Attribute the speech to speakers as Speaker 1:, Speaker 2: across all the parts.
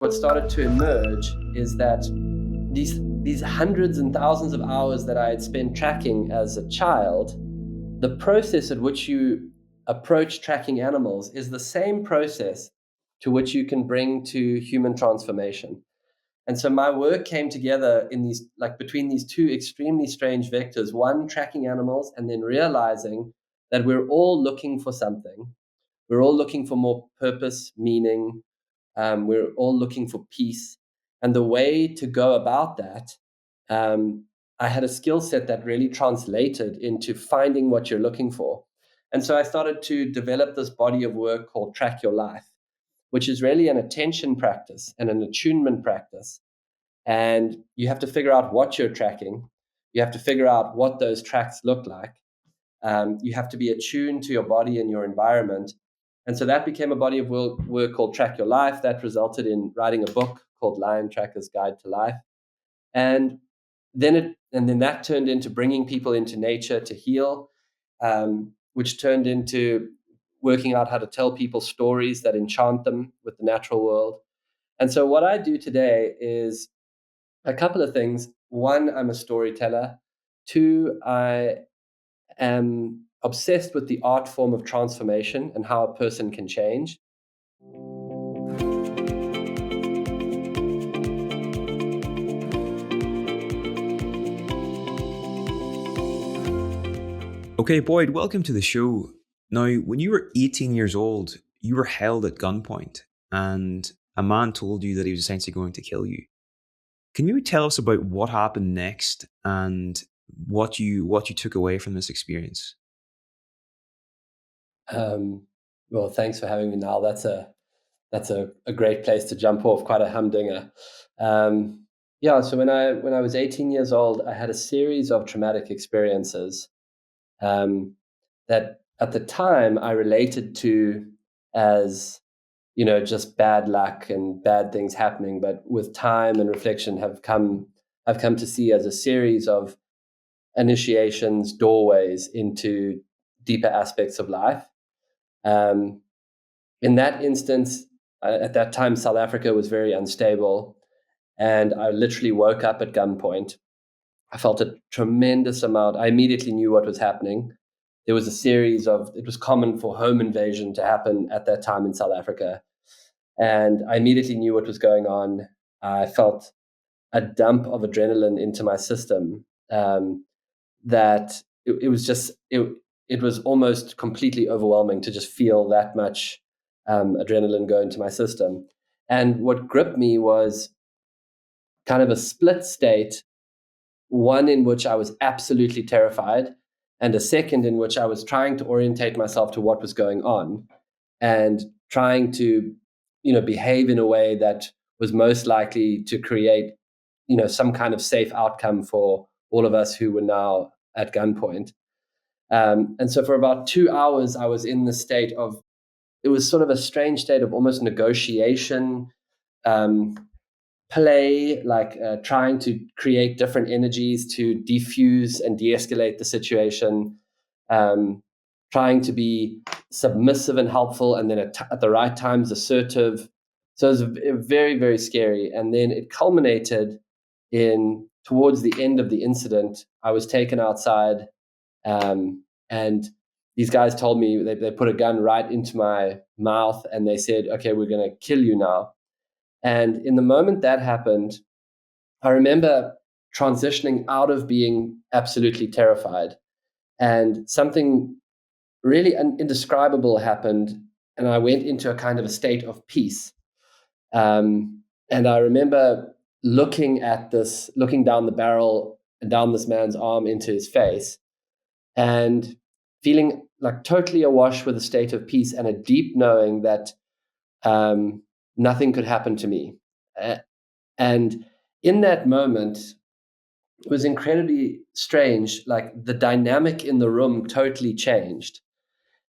Speaker 1: what started to emerge is that these hundreds and thousands of hours that I had spent tracking as a child, the process at which you approach tracking animals is the same process to which you can bring to human transformation. And so my work came together in these, like between these two extremely strange vectors, one tracking animals and then realizing that we're all looking for something. We're all looking for more purpose, meaning. We're all looking for peace. And the way to go about that, I had a skill set that really translated into finding what you're looking for. And so I started to develop this body of work called Track Your Life, which is really an attention practice and an attunement practice. And you have to figure out what you're tracking. You have to figure out what those tracks look like. You have to be attuned to your body and your environment. And so that became a body of work called Track Your Life. That resulted in writing a book called Lion Tracker's Guide to Life. And then that turned into bringing people into nature to heal, which turned into working out how to tell people stories that enchant them with the natural world. And so what I do today is a couple of things. One, I'm a storyteller. Two, I am obsessed with the art form of transformation and how a person can change.
Speaker 2: Okay, Boyd, welcome to the show. Now, when you were 18 years old, you were held at gunpoint and a man told you that he was essentially going to kill you. Can you tell us about what happened next and what you took away from this experience?
Speaker 1: Well, thanks for having me, Niall. That's a great place to jump off, quite a humdinger. So when I was 18 years old, I had a series of traumatic experiences that at the time I related to as, just bad luck and bad things happening, but with time and reflection I've come to see as a series of initiations, doorways into deeper aspects of life. In that instance, at that time, South Africa was very unstable, and I literally woke up at gunpoint. I felt a tremendous amount. I immediately knew what was happening. There was a series of, it was common for home invasion to happen at that time in South Africa. And I immediately knew what was going on. I felt a dump of adrenaline into my system, that it was just, it was almost completely overwhelming to just feel that much adrenaline go into my system. And what gripped me was kind of a split state, one in which I was absolutely terrified, and a second in which I was trying to orientate myself to what was going on and trying to, behave in a way that was most likely to create, some kind of safe outcome for all of us who were now at gunpoint. And so for about 2 hours, I was in the state of, it was sort of a strange state of almost negotiation, um, play, like trying to create different energies to defuse and de-escalate the situation, trying to be submissive and helpful, and then at the right times assertive. So it was very, very scary. And then it culminated in, towards the end of the incident, I was taken outside, and these guys told me, they put a gun right into my mouth and they said, okay, we're going to kill you now. And in the moment that happened, I remember transitioning out of being absolutely terrified, and something really indescribable happened. And I went into a kind of a state of peace. And I remember looking down the barrel and down this man's arm into his face, and feeling like totally awash with a state of peace and a deep knowing that nothing could happen to me. And in that moment, it was incredibly strange. Like the dynamic in the room totally changed.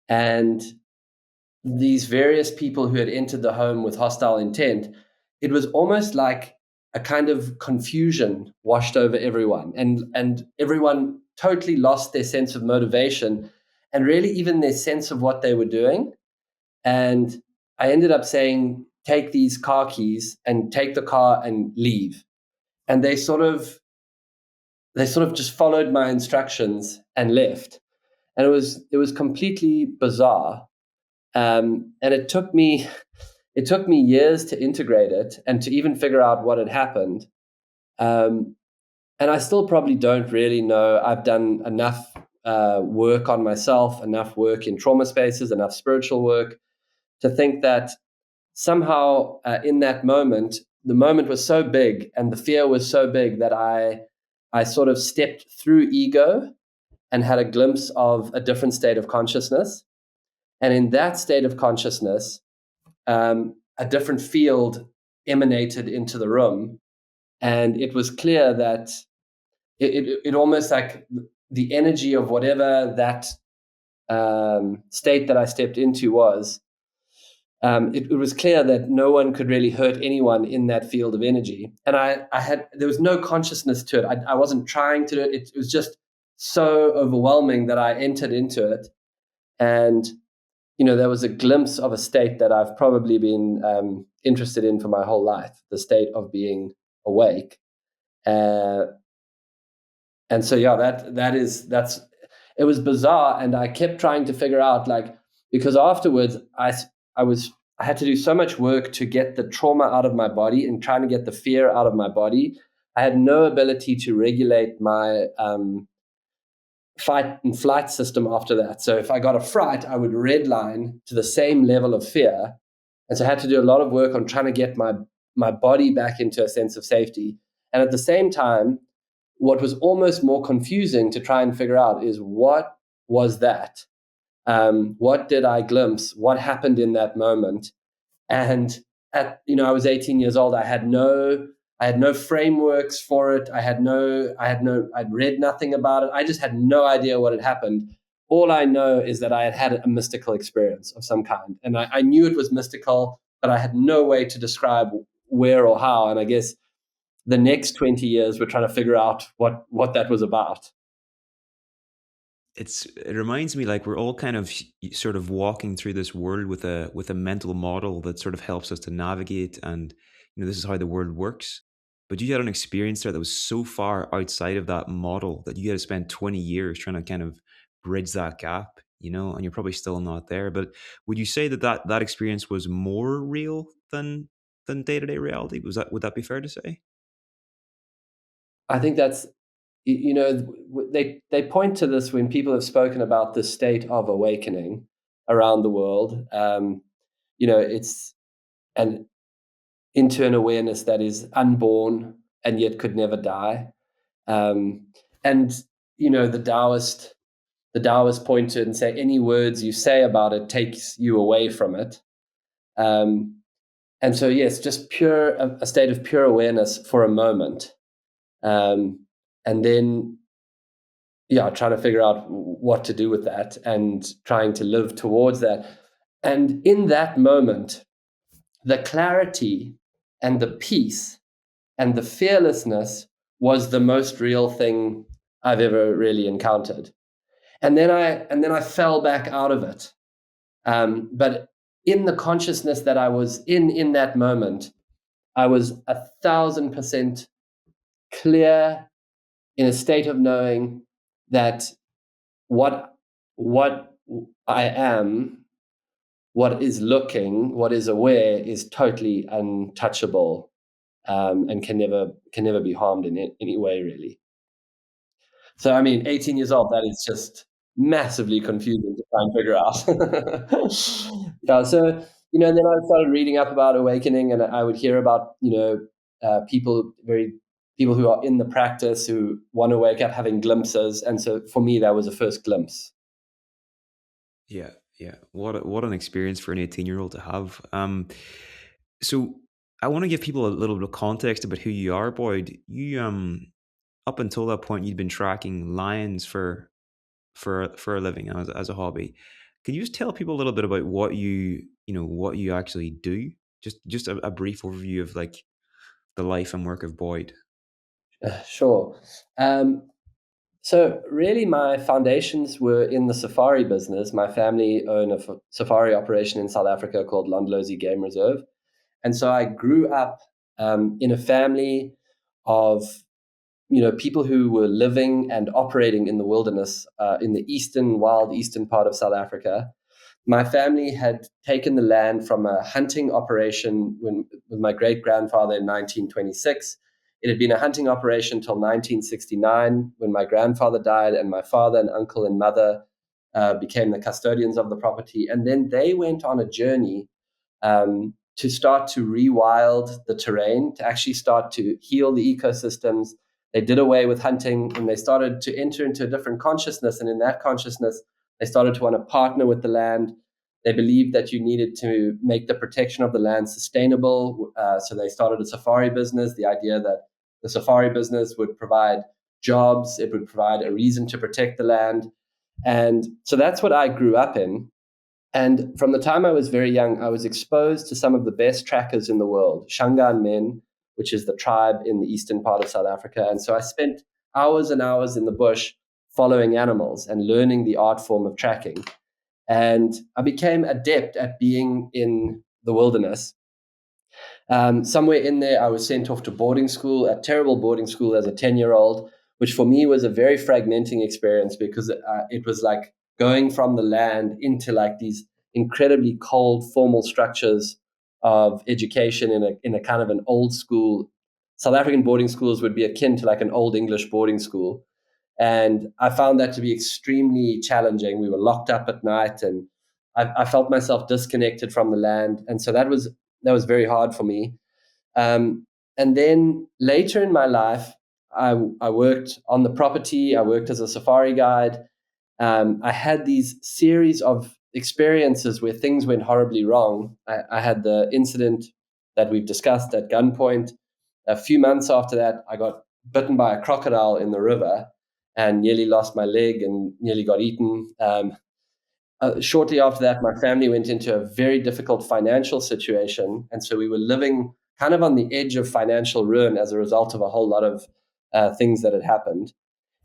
Speaker 1: And these various people who had entered the home with hostile intent, it was almost like a kind of confusion washed over everyone. And everyone totally lost their sense of motivation and really even their sense of what they were doing. And I ended up saying take these car keys and take the car and leave. And they sort of just followed my instructions and left. And it was completely bizarre. And it took me years to integrate it and to even figure out what had happened. And I still probably don't really know. I've done enough work on myself, enough work in trauma spaces, enough spiritual work to think that somehow in that moment, the moment was so big and the fear was so big that I sort of stepped through ego and had a glimpse of a different state of consciousness. And in that state of consciousness, a different field emanated into the room. And it was clear that it almost like the energy of whatever that state that I stepped into was, it was clear that no one could really hurt anyone in that field of energy. And there was no consciousness to it. I wasn't trying to do it. It was just so overwhelming that I entered into it. And, there was a glimpse of a state that I've probably been interested in for my whole life, the state of being awake. And so, it was bizarre. And I kept trying to figure out, because afterwards I had to do so much work to get the trauma out of my body and trying to get the fear out of my body. I had no ability to regulate my fight and flight system after that. So if I got a fright, I would redline to the same level of fear. And so I had to do a lot of work on trying to get my body back into a sense of safety. And at the same time, what was almost more confusing to try and figure out is, what was that? What did I glimpse? What happened in that moment? And I was 18 years old. I had no frameworks for it. I'd read nothing about it. I just had no idea what had happened. All I know is that I had a mystical experience of some kind. And I knew it was mystical, but I had no way to describe where or how. And I guess the next 20 years, we're trying to figure out what that was about.
Speaker 2: It reminds me like we're all kind of sort of walking through this world with a mental model that sort of helps us to navigate, and this is how the world works. But you had an experience there that was so far outside of that model that you had to spend 20 years trying to kind of bridge that gap, and you're probably still not there. But would you say that experience was more real than day-to-day reality? Would that be fair to say?
Speaker 1: I think that's, they point to this when people have spoken about the state of awakening around the world. It's an internal awareness that is unborn and yet could never die. And the Taoists point to it and say any words you say about it takes you away from it. And so, yes, just a state of pure awareness for a moment. And then, trying to figure out what to do with that and trying to live towards that. And in that moment, the clarity and the peace and the fearlessness was the most real thing I've ever really encountered. And then I fell back out of it. But in the consciousness that I was in that moment, I was 1,000% clear, in a state of knowing that what I am, what is looking, what is aware, is totally untouchable, and can never be harmed in any way, really. So, 18 years old, that is just massively confusing to try and figure out. So, and then I started reading up about awakening, and I would hear about, people who are in the practice who want to wake up having glimpses. And so for me, that was a first glimpse.
Speaker 2: Yeah, yeah. What an experience for an 18-year-old to have. So I want to give people a little bit of context about who you are, Boyd. You up until that point, you'd been tracking lions for a living as a hobby. Can you just tell people a little bit about what you actually do? Just a brief overview of like the life and work of Boyd.
Speaker 1: Sure. So really, my foundations were in the safari business. My family own a safari operation in South Africa called Londolozi Game Reserve. And so I grew up in a family of people who were living and operating in the wilderness in the wild eastern part of South Africa. My family had taken the land from a hunting operation with my great-grandfather in 1926. It had been a hunting operation till 1969 when my grandfather died, and my father and uncle and mother became the custodians of the property. And then they went on a journey to start to rewild the terrain, to actually start to heal the ecosystems. They did away with hunting and they started to enter into a different consciousness. And in that consciousness, they started to want to partner with the land. They believed that you needed to make the protection of the land sustainable. So they started a safari business, the idea that the safari business would provide jobs, it would provide a reason to protect the land. And so that's what I grew up in. And from the time I was very young, I was exposed to some of the best trackers in the world, Shangaan men, which is the tribe in the eastern part of South Africa. And so I spent hours and hours in the bush following animals and learning the art form of tracking. And I became adept at being in the wilderness. Somewhere in there, I was sent off to boarding school, a terrible boarding school as a 10-year-old, which for me was a very fragmenting experience because it was like going from the land into like these incredibly cold formal structures of education in a kind of an old school. South African boarding schools would be akin to like an old English boarding school. And I found that to be extremely challenging. We were locked up at night and I felt myself disconnected from the land. And so that was very hard for me. And then later in my life, I worked on the property. I worked as a safari guide. I had these series of experiences where things went horribly wrong. I had the incident that we've discussed at Gunpoint. A few months after that, I got bitten by a crocodile in the river and nearly lost my leg and nearly got eaten. Shortly after that, my family went into a very difficult financial situation. And so we were living kind of on the edge of financial ruin as a result of a whole lot of things that had happened.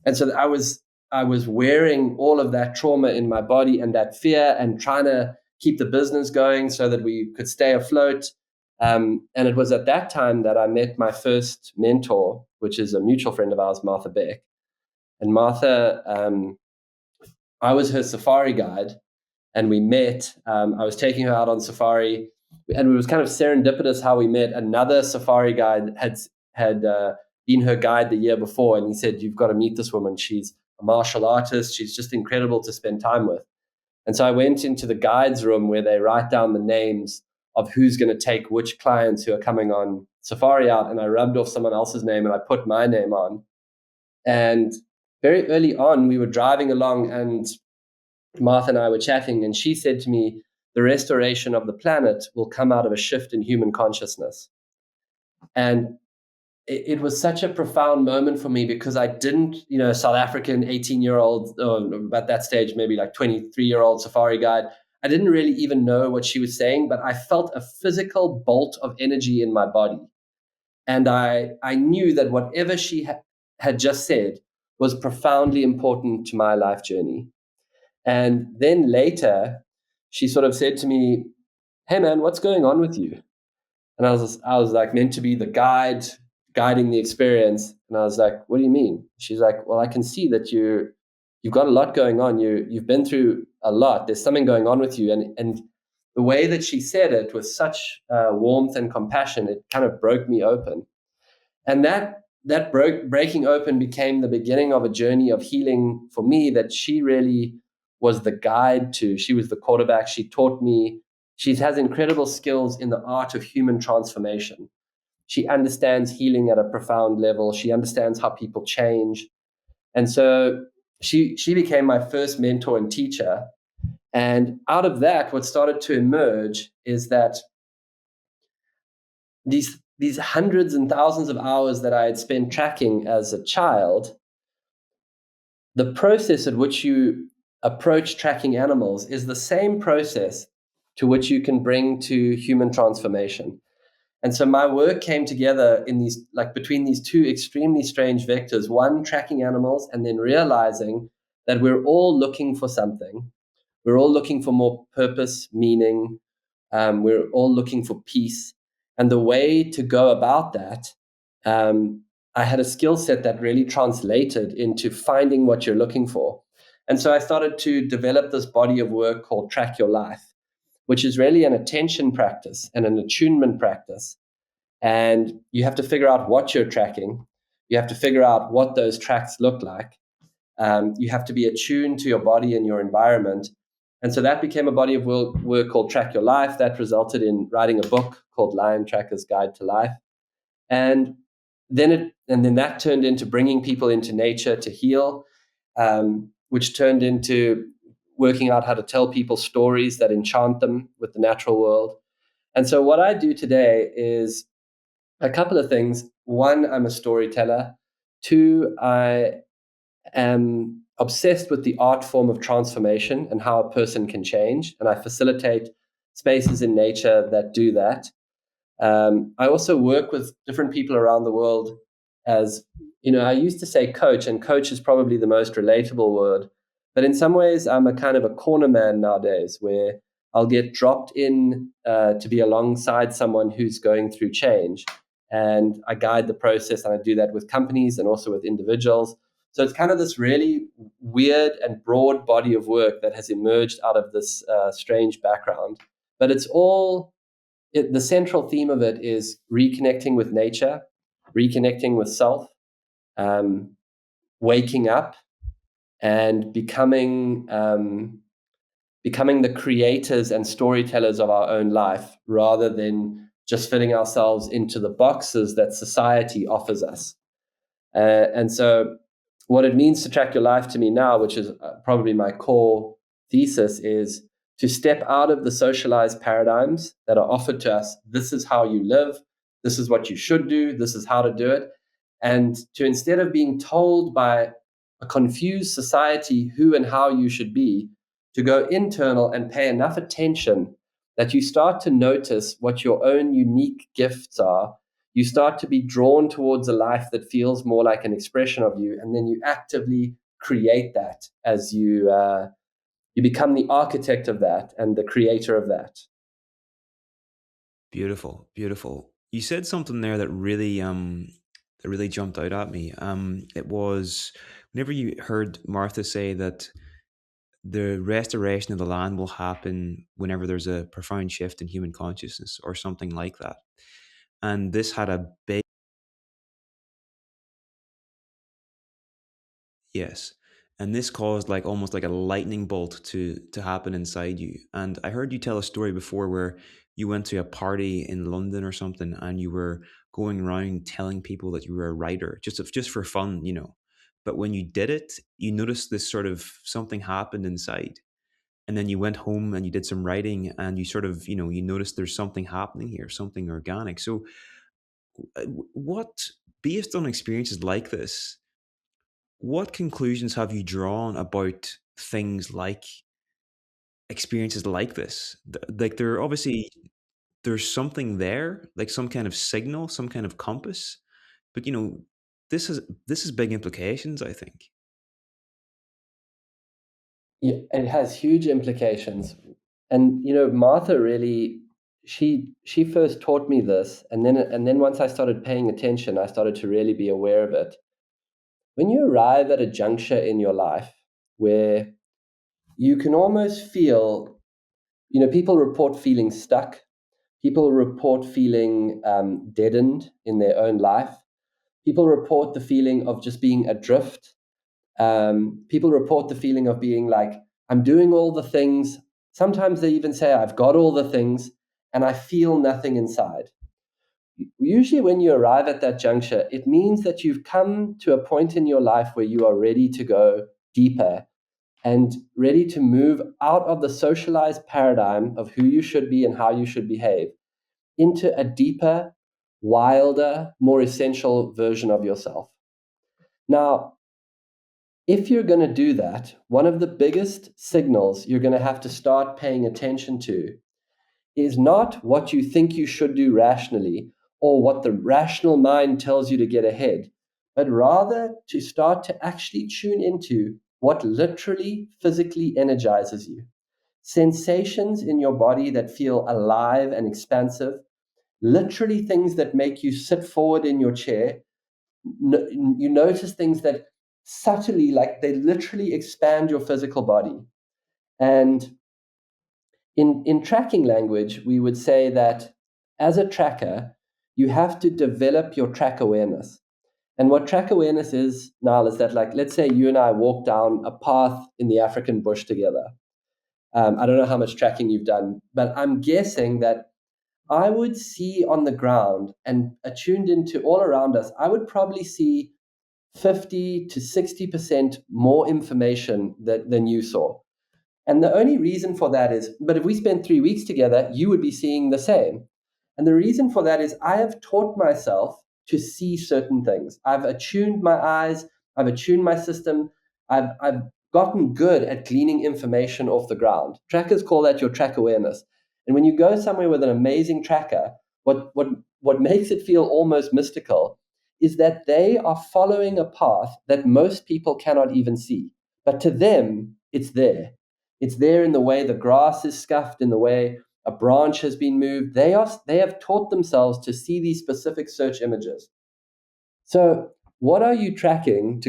Speaker 1: And so I was wearing all of that trauma in my body and that fear and trying to keep the business going so that we could stay afloat. And it was at that time that I met my first mentor, which is a mutual friend of ours, Martha Beck. And Martha, I was her safari guide. And we met. I was taking her out on safari, and it was kind of serendipitous how we met. Another safari guide had been her guide the year before, and he said, "You've got to meet this woman. She's a martial artist. She's just incredible to spend time with." And so I went into the guides room where they write down the names of who's going to take which clients who are coming on safari out, and I rubbed off someone else's name and I put my name on. And very early on, we were driving along, and Martha and I were chatting, and she said to me, the restoration of the planet will come out of a shift in human consciousness. And it was such a profound moment for me because I didn't, South African 18-year-old, or at that stage, maybe like 23-year-old safari guide, I didn't really even know what she was saying, but I felt a physical bolt of energy in my body. And I knew that whatever she had just said was profoundly important to my life journey. And then later, she sort of said to me, "Hey man, what's going on with you?" And I was like meant to be the guide, guiding the experience. And I was like, "What do you mean?" She's like, "Well, I can see that you've got a lot going on. You've been through a lot. There's something going on with you." And the way that she said it with such warmth and compassion, it kind of broke me open. And that breaking open became the beginning of a journey of healing for me that she really was the guide to. She was the quarterback. She taught me. She has incredible skills in the art of human transformation. She understands healing at a profound level. She understands how people change. And so she became my first mentor and teacher. And out of that, what started to emerge is that these hundreds and thousands of hours that I had spent tracking as a child, the process at which you approach tracking animals is the same process to which you can bring to human transformation. And so my work came together in these, like between these two extremely strange vectors, one tracking animals and then realizing that we're all looking for something. We're all looking for more purpose, meaning. We're all looking for peace. And the way to go about that, I had a skill set that really translated into finding what you're looking for. And so I started to develop this body of work called Track Your Life, which is really an attention practice and an attunement practice. And you have to figure out what you're tracking. You have to figure out what those tracks look like. You have to be attuned to your body and your environment. And so that became a body of work called Track Your Life. That resulted in writing a book called Lion Tracker's Guide to Life. And then that turned into bringing people into nature to heal, which turned into working out how to tell people stories that enchant them with the natural world. And so what I do today is a couple of things. One, I'm a storyteller. Two, I am obsessed with the art form of transformation and how a person can change. And I facilitate spaces in nature that do that. I also work with different people around the world as, I used to say coach, and coach is probably the most relatable word. But in some ways, I'm a kind of a corner man nowadays where I'll get dropped in to be alongside someone who's going through change. And I guide the process, and I do that with companies and also with individuals. So it's kind of this really weird and broad body of work that has emerged out of this strange background. But it's all the central theme of it is reconnecting with nature, reconnecting with self, waking up, and becoming the creators and storytellers of our own life, rather than just fitting ourselves into the boxes that society offers us. And so, what it means to track your life to me now, which is probably my core thesis, is to step out of the socialized paradigms that are offered to us. This is how you live. This is what you should do. This is how to do it. And to, instead of being told by a confused society who and how you should be, to go internal and pay enough attention that you start to notice what your own unique gifts are. You start to be drawn towards a life that feels more like an expression of you, and then you actively create that as you become the architect of that and the creator of that.
Speaker 2: Beautiful, beautiful. You said something there that really jumped out at me. It was whenever you heard Martha say that the restoration of the land will happen whenever there's a profound shift in human consciousness or something like that. And this had a big yes. And this caused like almost like a lightning bolt to happen inside you. And I heard you tell a story before where you went to a party in London or something and you were going around telling people that you were a writer just for fun, you know. But when you did it, you noticed this sort of something happened inside. And then you went home and you did some writing and you sort of, you noticed there's something happening here, something organic. So what based on experiences like this, what conclusions have you drawn about things like experiences like this? Like there obviously there's something there, like some kind of signal, some kind of compass. But this is big implications, I think.
Speaker 1: Yeah, it has huge implications. And Martha really, she first taught me this, and then once I started paying attention, I started to really be aware of it. When you arrive at a juncture in your life where you can almost feel, people report feeling stuck, people report feeling deadened in their own life, people report the feeling of just being adrift. People report the feeling of being like, I'm doing all the things. Sometimes they even say, I've got all the things, and I feel nothing inside. Usually, when you arrive at that juncture, it means that you've come to a point in your life where you are ready to go deeper and ready to move out of the socialized paradigm of who you should be and how you should behave into a deeper, wilder, more essential version of yourself. Now, if you're going to do that, one of the biggest signals you're going to have to start paying attention to is not what you think you should do rationally or what the rational mind tells you to get ahead, but rather to start to actually tune into what literally physically energizes you. Sensations in your body that feel alive and expansive, literally things that make you sit forward in your chair. You notice things that subtly, like they literally expand your physical body. And in tracking language, we would say that as a tracker, you have to develop your track awareness. And what track awareness is, Niall, is that, like, let's say you and I walk down a path in the African bush together. I don't know how much tracking you've done, but I'm guessing that I would see on the ground and attuned into all around us, I would probably see 50 to 60% more information than you saw. And the only reason for that is, but if we spent 3 weeks together, you would be seeing the same. And the reason for that is I have taught myself to see certain things. I've attuned my eyes, I've attuned my system, I've gotten good at gleaning information off the ground. Trackers call that your track awareness. And when you go somewhere with an amazing tracker, what makes it feel almost mystical is that they are following a path that most people cannot even see. But to them, it's there. It's there in the way the grass is scuffed, in the way a branch has been moved. They have taught themselves to see these specific search images. So what are you tracking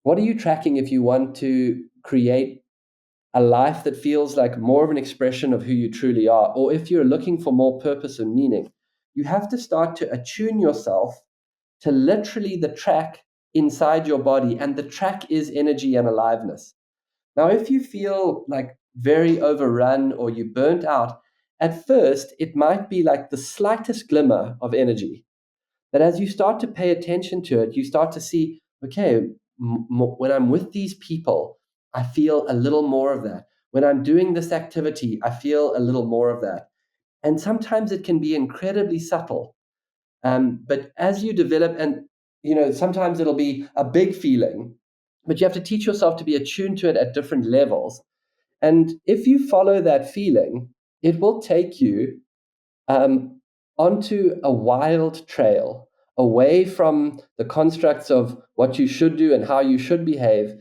Speaker 1: what are you tracking if you want to create a life that feels like more of an expression of who you truly are? Or if you're looking for more purpose and meaning, you have to start to attune yourself to literally the track inside your body. And the track is energy and aliveness. Now, if you feel like very overrun or you burnt out, at first, it might be like the slightest glimmer of energy. But as you start to pay attention to it, you start to see, okay, when I'm with these people, I feel a little more of that. When I'm doing this activity, I feel a little more of that. And sometimes it can be incredibly subtle. But as you develop, and sometimes it'll be a big feeling, but you have to teach yourself to be attuned to it at different levels. And if you follow that feeling, it will take you um, onto a wild trail, away from the constructs of what you should do and how you should behave.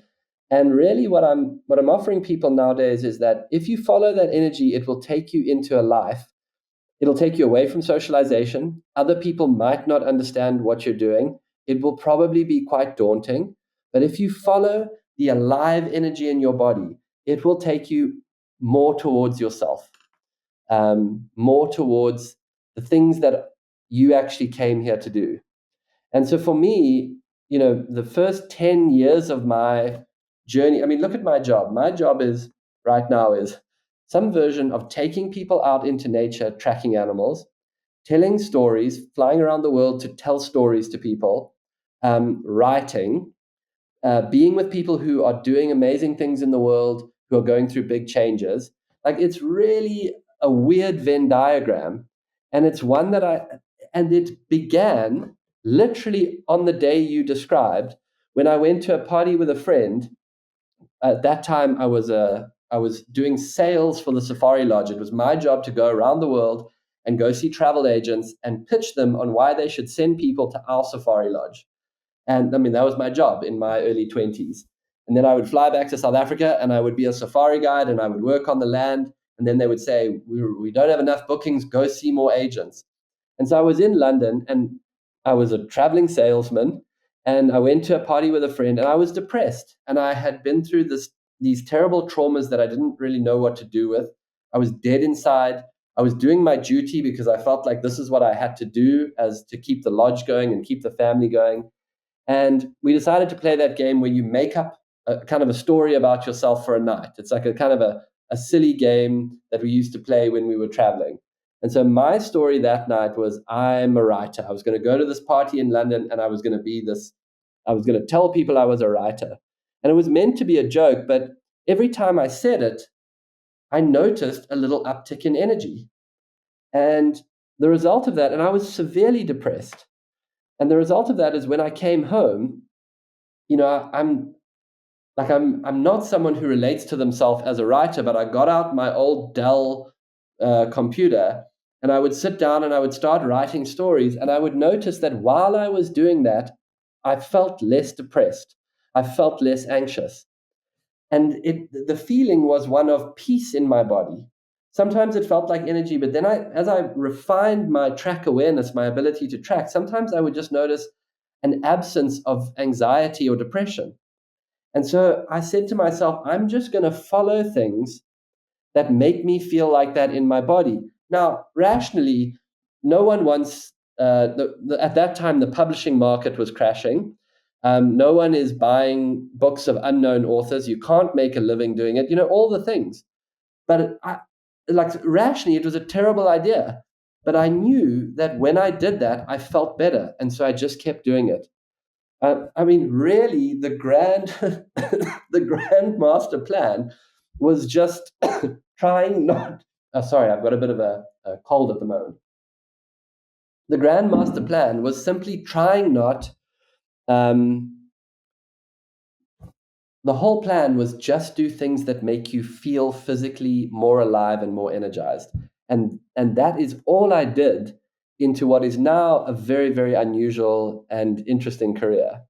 Speaker 1: And really, what I'm offering people nowadays is that if you follow that energy, it will take you into a life. It'll take you away from socialization. Other people might not understand what you're doing. It will probably be quite daunting. But if you follow the alive energy in your body, it will take you more towards yourself, more towards the things that you actually came here to do. And so for me, the first 10 years of my journey, I mean, look at my job. My job right now is some version of taking people out into nature, tracking animals, telling stories, flying around the world to tell stories to people, writing, being with people who are doing amazing things in the world, who are going through big changes. Like, it's really a weird Venn diagram. And it's one and it began literally on the day you described, when I went to a party with a friend. At that time, I was doing sales for the Safari Lodge. It was my job to go around the world and go see travel agents and pitch them on why they should send people to our Safari Lodge. And I mean, that was my job in my early 20s. And then I would fly back to South Africa and I would be a safari guide and I would work on the land. And then they would say, we don't have enough bookings, go see more agents. And so I was in London and I was a traveling salesman, and I went to a party with a friend and I was depressed. And I had been through these terrible traumas that I didn't really know what to do with. I was dead inside. I was doing my duty because I felt like this is what I had to do as to keep the lodge going and keep the family going. And we decided to play that game where you make up a kind of a story about yourself for a night. It's like a kind of a silly game that we used to play when we were traveling. And so my story that night was, I'm a writer. I was going to go to this party in London and I was going to tell people I was a writer. And it was meant to be a joke, but every time I said it, I noticed a little uptick in energy. And the result of that, and I was severely depressed. And the result of that is when I came home, I'm not someone who relates to themselves as a writer, but I got out my old Dell computer and I would sit down and I would start writing stories. And I would notice that while I was doing that, I felt less depressed. I felt less anxious. And the feeling was one of peace in my body. sometimes it felt like energy, but then as I refined my track awareness, my ability to track, sometimes I would just notice an absence of anxiety or depression. And so I said to myself, I'm just going to follow things that make me feel like that in my body. Now, rationally, no one wants, at that time, the publishing market was crashing. No one is buying books of unknown authors. You can't make a living doing it, all the things. But rationally, it was a terrible idea. But I knew that when I did that, I felt better. And so I just kept doing it. I mean, really, the grand, the grand master plan was just trying not. Oh, sorry, I've got a bit of a cold at the moment. The grand master plan was simply trying not. Um, the whole plan was just do things that make you feel physically more alive and more energized, and that is all I did into what is now a very, very unusual and interesting career.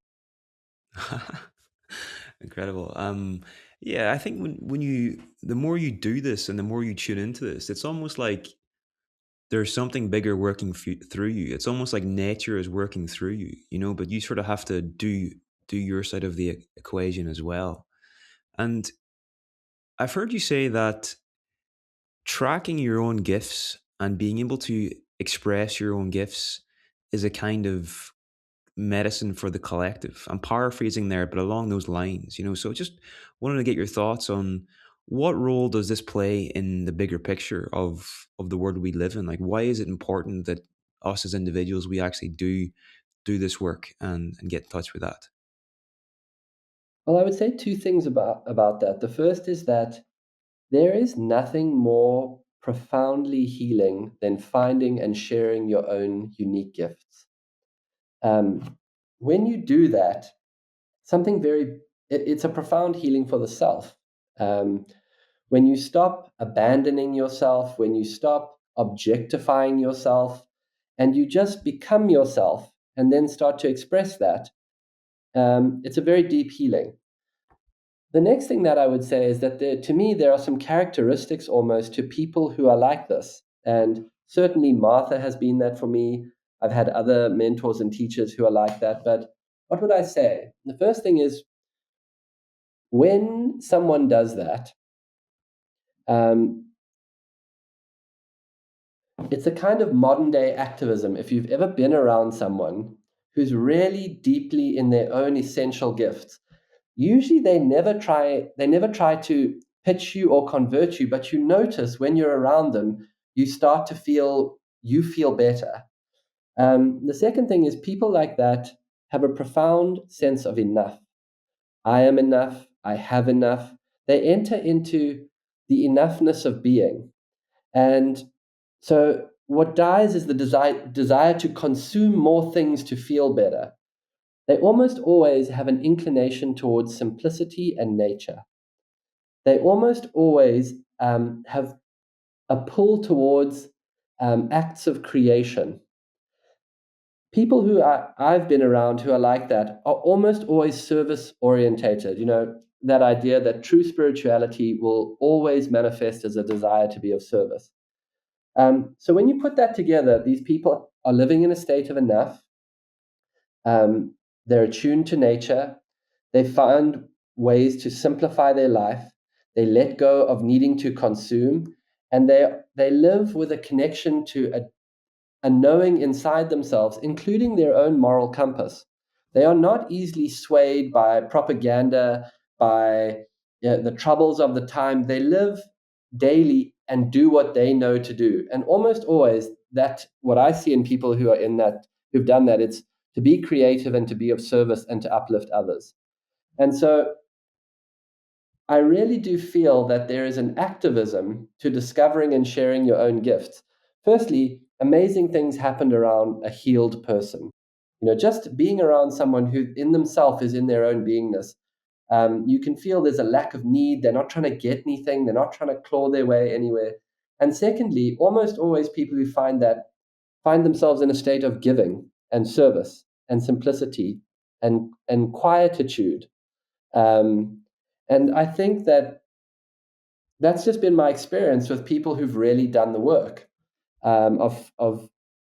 Speaker 2: Incredible. Yeah, I think when you the more you do this and the more you tune into this, it's almost like there's something bigger working through you. It's almost like nature is working through you, but you sort of have to do your side of the equation as well. And I've heard you say that tracking your own gifts and being able to express your own gifts is a kind of medicine for the collective. I'm paraphrasing there, but along those lines, So just wanted to get your thoughts on what role does this play in the bigger picture of the world we live in? Like, why is it important that us as individuals we actually do this work and get in touch with that?
Speaker 1: Well, I would say two things about that. The first is that there is nothing more profoundly healing than finding and sharing your own unique gifts. When you do that, something it's a profound healing for the self. Um, when you stop abandoning yourself, when you stop objectifying yourself, and you just become yourself and then start to express that, it's a very deep healing. The next thing that I would say is that to me, there are some characteristics almost to people who are like this. And certainly Martha has been that for me. I've had other mentors and teachers who are like that. But what would I say? The first thing is when someone does that, um, it's a kind of modern day activism. If you've ever been around someone who's really deeply in their own essential gifts, usually they never try to pitch you or convert you, but you notice when you're around them, you feel better. The second thing is people like that have a profound sense of enough. I am enough. I have enough. They enter into the enoughness of being. And so what dies is the desire to consume more things to feel better. They almost always have an inclination towards simplicity and nature. They almost always have a pull towards acts of creation. People I've been around who are like that are almost always service orientated. That idea that true spirituality will always manifest as a desire to be of service. So when you put that together, these people are living in a state of enough. They're attuned to nature. They find ways to simplify their life. They let go of needing to consume, and they live with a connection to a knowing inside themselves, including their own moral compass. They are not easily swayed by propaganda, by the troubles of the time. They live daily and do what they know to do. And almost always, that what I see in people who are in that, who've done that, it's to be creative and to be of service and to uplift others. And so I really do feel that there is an activism to discovering and sharing your own gifts. Firstly, amazing things happened around a healed person. Just being around someone who in themselves is in their own beingness. You can feel there's a lack of need. They're not trying to get anything. They're not trying to claw their way anywhere. And secondly, almost always people who find themselves in a state of giving and service and simplicity and quietude. Um, and I think that that's just been my experience with people who've really done the work, of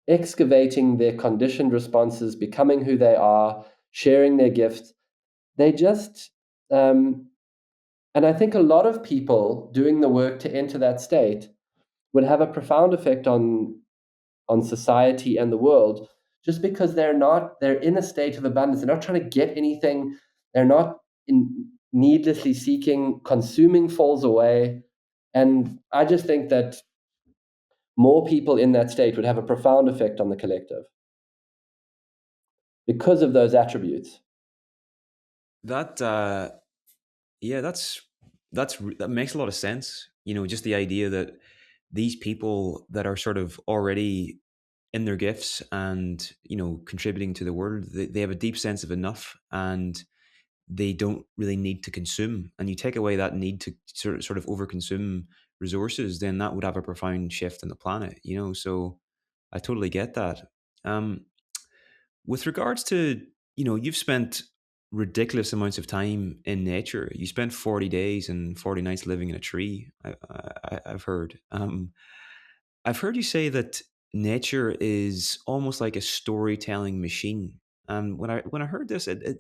Speaker 1: excavating their conditioned responses, becoming who they are, sharing their gifts. They just, and I think a lot of people doing the work to enter that state would have a profound effect on society and the world, just because they're in a state of abundance. They're not trying to get anything. They're not needlessly seeking. Consuming falls away. And I just think that more people in that state would have a profound effect on the collective because of those attributes.
Speaker 2: That yeah, that makes a lot of sense. Just the idea that these people that are sort of already in their gifts and contributing to the world, they have a deep sense of enough, and they don't really need to consume. And you take away that need to sort of overconsume resources, then that would have a profound shift in the planet. So I totally get that. Um, with regards to, you've spent ridiculous amounts of time in nature. You spent 40 days and 40 nights living in a tree. I've heard. I've heard you say that nature is almost like a storytelling machine. And when I heard this, it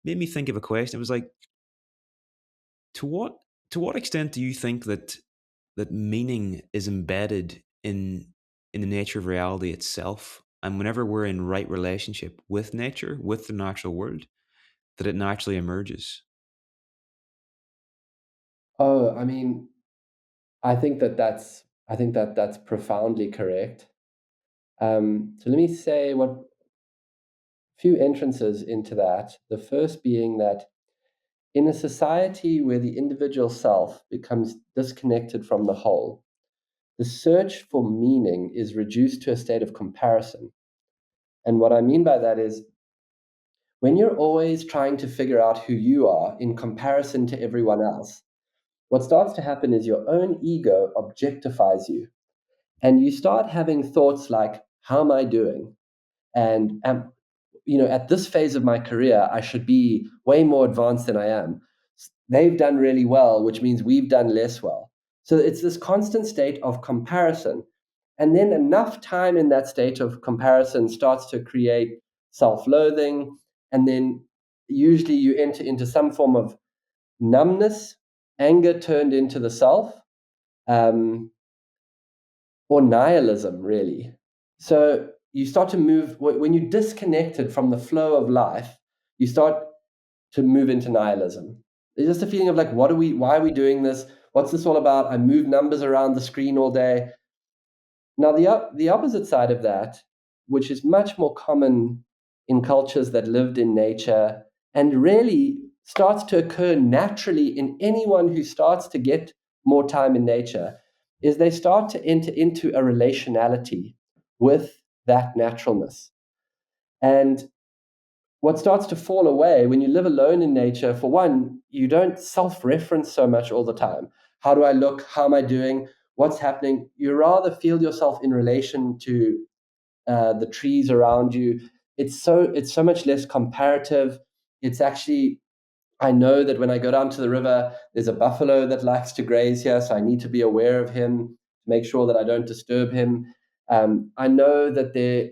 Speaker 2: made me think of a question. It was like, to what extent do you think that meaning is embedded in the nature of reality itself? And whenever we're in right relationship with nature, with the natural world, that it naturally emerges.
Speaker 1: Oh, I mean, I think that that's profoundly correct. So let me say what few entrances into that. The first being that in a society where the individual self becomes disconnected from the whole, the search for meaning is reduced to a state of comparison. And what I mean by that is when you're always trying to figure out who you are in comparison to everyone else, what starts to happen is your own ego objectifies you. And you start having thoughts like, how am I doing? And at this phase of my career, I should be way more advanced than I am. They've done really well, which means we've done less well. So it's this constant state of comparison. And then enough time in that state of comparison starts to create self-loathing. And then usually you enter into some form of numbness, anger turned into the self, um, or nihilism, really. So you start to move, when you're disconnected from the flow of life, you start to move into nihilism. It's just a feeling of like, why are we doing this? What's this all about? I move numbers around the screen all day. Now, the opposite side of that, which is much more common in cultures that lived in nature and really starts to occur naturally in anyone who starts to get more time in nature, is they start to enter into a relationality with that naturalness. And what starts to fall away when you live alone in nature, for one, you don't self-reference so much all the time. How do I look? How am I doing? What's happening? You rather feel yourself in relation to the trees around you. It's so much less comparative. It's actually, I know that when I go down to the river, there's a buffalo that likes to graze here, so I need to be aware of him, make sure that I don't disturb him. I know that there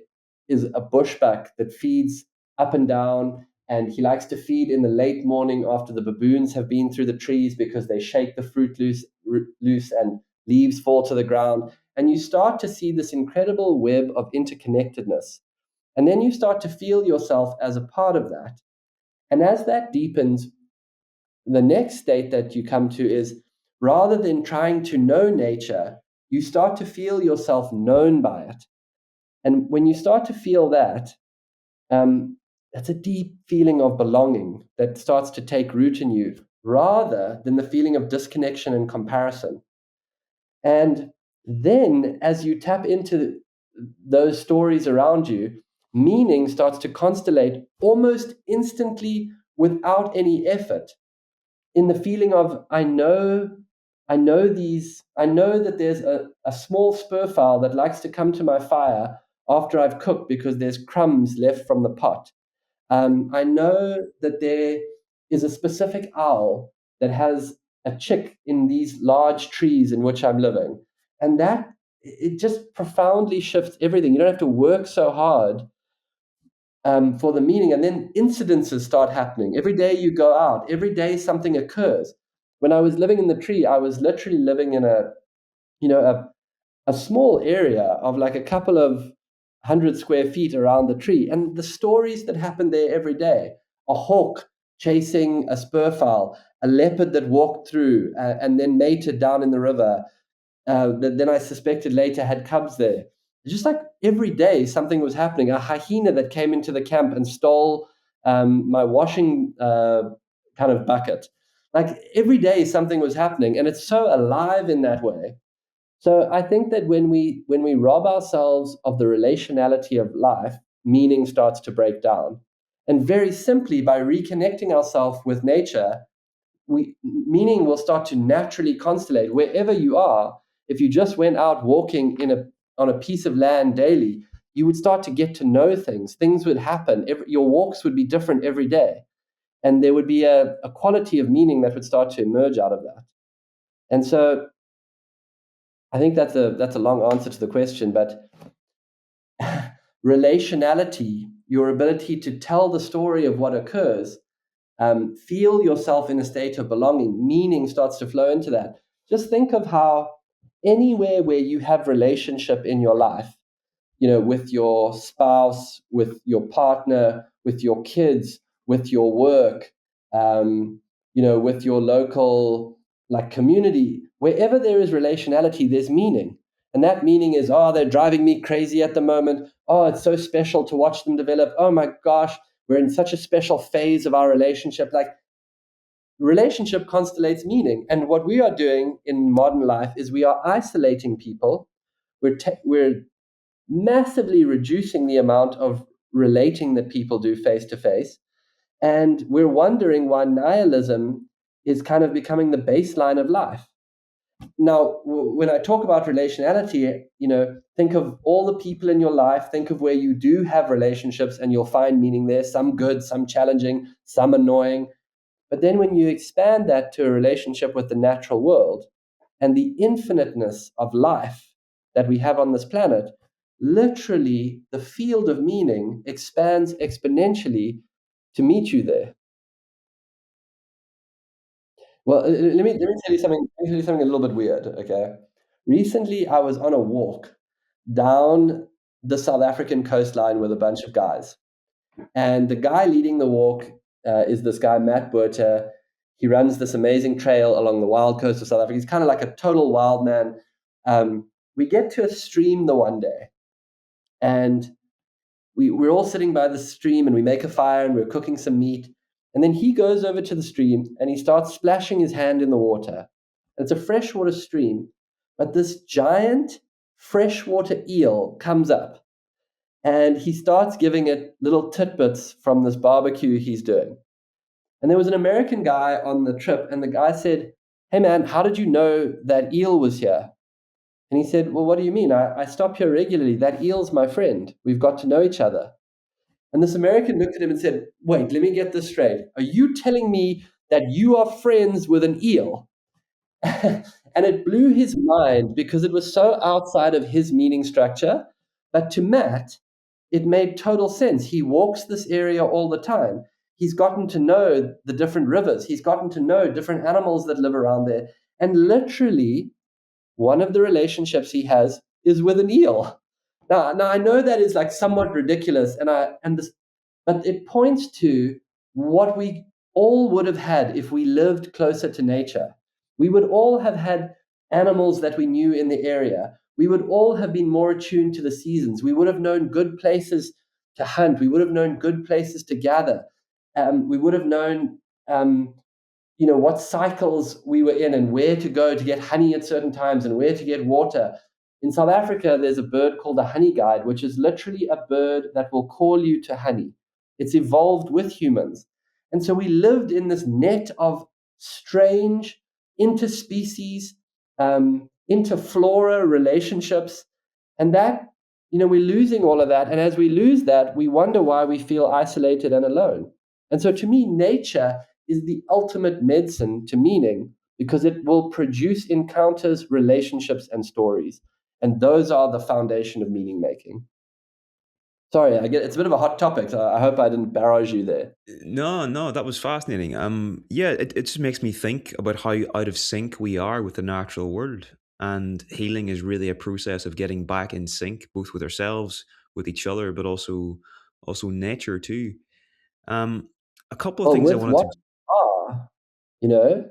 Speaker 1: is a bushbuck that feeds up and down, and he likes to feed in the late morning after the baboons have been through the trees because they shake the fruit loose and leaves fall to the ground. And you start to see this incredible web of interconnectedness. And then you start to feel yourself as a part of that. And as that deepens, the next state that you come to is, rather than trying to know nature, you start to feel yourself known by it. And when you start to feel that, that's a deep feeling of belonging that starts to take root in you, rather than the feeling of disconnection and comparison. And then as you tap into those stories around you, meaning starts to constellate almost instantly without any effort, in the feeling of, I know that there's a small spurfowl that likes to come to my fire after I've cooked because there's crumbs left from the pot. I know that there is a specific owl that has a chick in these large trees in which I'm living. And that, it just profoundly shifts everything. You don't have to work so hard for the meaning. And then incidences start happening. Every day you go out, every day something occurs. When I was living in the tree, I was literally living in a small area of like a couple of 100 square feet around the tree. And the stories that happen there every day, a hawk chasing a spurfowl, a leopard that walked through and then mated down in the river, that then I suspected later had cubs there. Just like every day something was happening. A hyena that came into the camp and stole my washing kind of bucket. Like every day something was happening, and it's so alive in that way. So I think that when we rob ourselves of the relationality of life, meaning starts to break down. And very simply, by reconnecting ourselves with nature, meaning will start to naturally constellate wherever you are. If you just went out walking on a piece of land daily, you would start to get to know things. Things would happen. Your walks would be different every day, and there would be a quality of meaning that would start to emerge out of that. And so, I think that's a long answer to the question, but relationality, your ability to tell the story of what occurs, feel yourself in a state of belonging, meaning starts to flow into that. Just think of how anywhere where you have relationship in your life, with your spouse, with your partner, with your kids, with your work, with your local like community, wherever there is relationality, there's meaning. And that meaning is, oh, they're driving me crazy at the moment. Oh, it's so special to watch them develop. Oh my gosh, we're in such a special phase of our relationship. Like, relationship constellates meaning. And what we are doing in modern life is we are isolating people. We're massively reducing the amount of relating that people do face to face. And we're wondering why nihilism is kind of becoming the baseline of life. Now, when I talk about relationality, think of all the people in your life, think of where you do have relationships and you'll find meaning there, some good, some challenging, some annoying. But then when you expand that to a relationship with the natural world and the infiniteness of life that we have on this planet, literally the field of meaning expands exponentially to meet you there. Well, let me tell you something. Let me tell you something a little bit weird. Okay, recently I was on a walk down the South African coastline with a bunch of guys, and the guy leading the walk is this guy Matt Burter. He runs this amazing trail along the wild coast of South Africa. He's kind of like a total wild man. We get to a stream the one day, and we're all sitting by the stream, and we make a fire, and we're cooking some meat. And then he goes over to the stream, and he starts splashing his hand in the water. It's a freshwater stream, but this giant freshwater eel comes up, and he starts giving it little tidbits from this barbecue he's doing. And there was an American guy on the trip, and the guy said, "Hey man, how did you know that eel was here?" And he said, "Well, what do you mean? I stop here regularly. That eel's my friend. We've got to know each other." And this American looked at him and said, "Wait, let me get this straight. Are you telling me that you are friends with an eel?" And it blew his mind because it was so outside of his meaning structure. But to Matt, it made total sense. He walks this area all the time. He's gotten to know the different rivers. He's gotten to know different animals that live around there. And literally, one of the relationships he has is with an eel. Now I know that is like somewhat ridiculous, but it points to what we all would have had if we lived closer to nature. We would all have had animals that we knew in the area. We would all have been more attuned to the seasons. We would have known good places to hunt. We would have known good places to gather. We would have known what cycles we were in and where to go to get honey at certain times and where to get water. In South Africa, there's a bird called a honey guide, which is literally a bird that will call you to honey. It's evolved with humans. And so we lived in this net of strange interspecies, interflora relationships. And that, we're losing all of that. And as we lose that, we wonder why we feel isolated and alone. And so to me, nature is the ultimate medicine to meaning, because it will produce encounters, relationships, and stories. And those are the foundation of meaning making. Sorry, it's a bit of a hot topic. So I hope I didn't barrage you there.
Speaker 2: No, that was fascinating. Yeah, it just makes me think about how out of sync we are with the natural world. And healing is really a process of getting back in sync, both with ourselves, with each other, but also nature too. Um, a couple of
Speaker 1: Well,
Speaker 2: things I
Speaker 1: with
Speaker 2: wanted
Speaker 1: what
Speaker 2: to.
Speaker 1: are, you know,